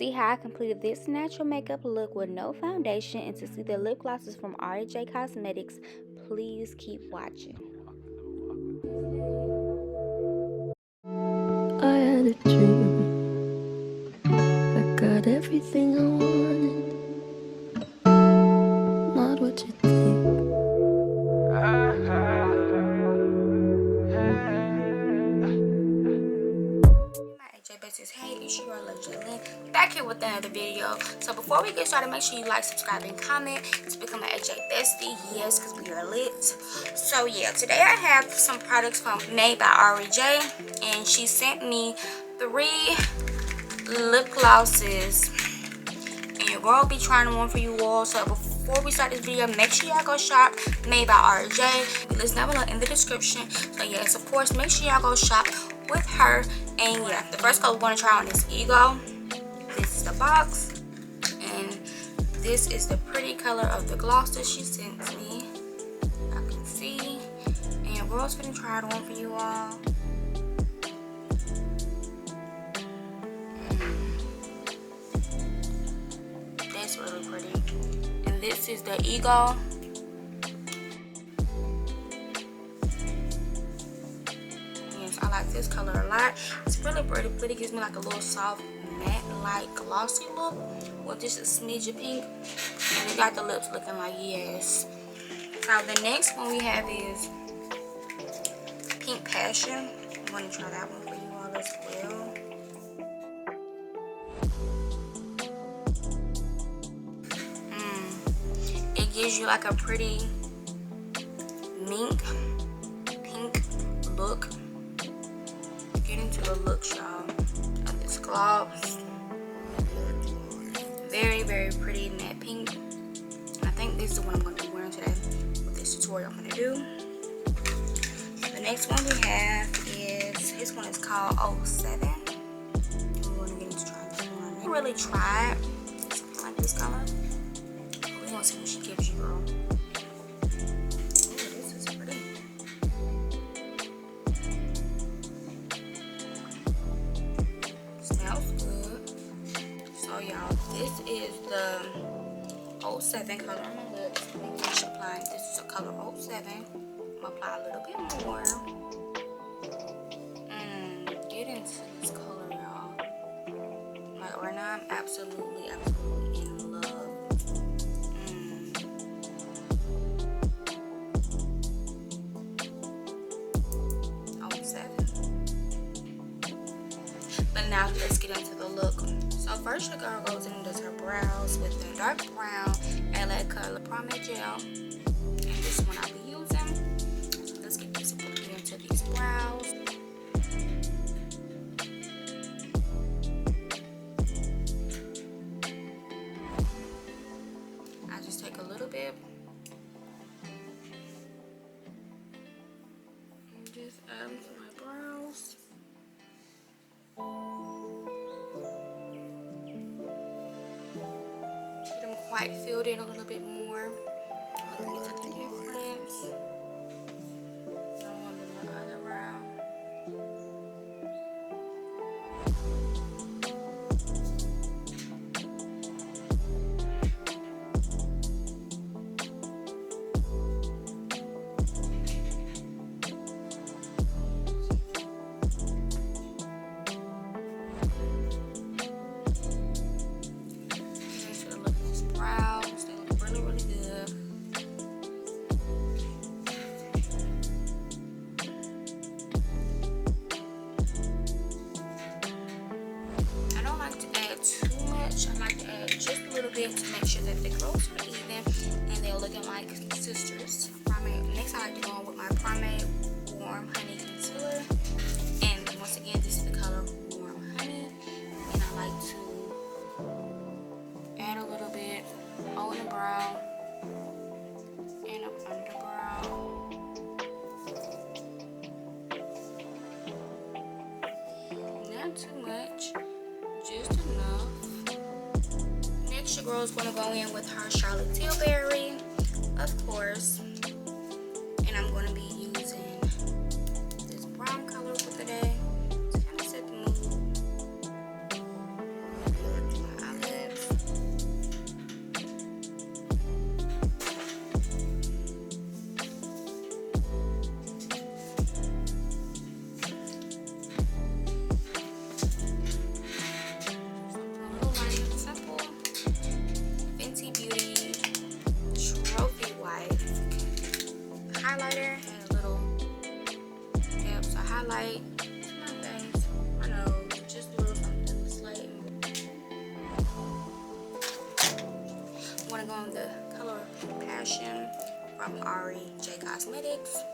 See how I completed this natural makeup look with no foundation, and to see the lip glosses from RJ Cosmetics, please keep watching. I had a dream, I got everything I wanted, not what you think. Hey, it's your girl Jaylin, back here with another video. So before we get started, make sure you like, subscribe, and comment to become an AJ bestie. Yes, because we are lit. So yeah, today I have some products made by RJ, and she sent me 3 lip glosses, and your girl will be trying one for you all. So before we start this video, make sure y'all go shop made by RJ. Links down below in the description. So yes, of course, make sure y'all go shop with her. And yeah, the first color we're going to try on is Ego. This is the box, and this is the pretty color of the gloss that she sent me. I can see, and your girl's gonna try it on for you all. That's really pretty. And this is the Ego. I like this color a lot. It's really pretty. It gives me like a little soft matte like glossy look with just a smidge of pink, and it got the lips looking like yes. So the next one we have is Pink Passion. I'm going to try that one for you all as well. It gives you like a pretty mink pink look. Get into the look, y'all, of this gloss. Very, very pretty matte pink. And I think this is the one I'm going to be wearing today with this tutorial I'm going to do. The next one we have is, this one is called 07. We're going to get into trying this one. I didn't really try something like this color. We're going to see what she gives you, girl. This is the 07 color on my lips. Finish applying. This is a color 07. I'm gonna apply a little bit more. Get into this color, y'all. Like right now, I'm absolutely in love. 07. But now let's get into the look. So first, your girl goes in and does her brows with the dark brown LA Color Pomade Gel. And this one I'll be using. So let's get into these brows. I just take a little bit. And just add them to my brows. Quite filled in a little bit more. I think it's a difference. I want to do my other brow. I like to add just a little bit to make sure that the curls are even and they're looking like sisters. Next, I like to go on with my Pomade Warm Honey Concealer. And once again, this is the color Warm Honey. And I like to add a little bit on the brow and up under the brow. Not too much, just enough. Next, your girl is going to go in with her Charlotte Tilbury, of course, and I'm going to be using this brown color for today to kind of set the mood. want to go on the color Passion from Ari J Cosmetics.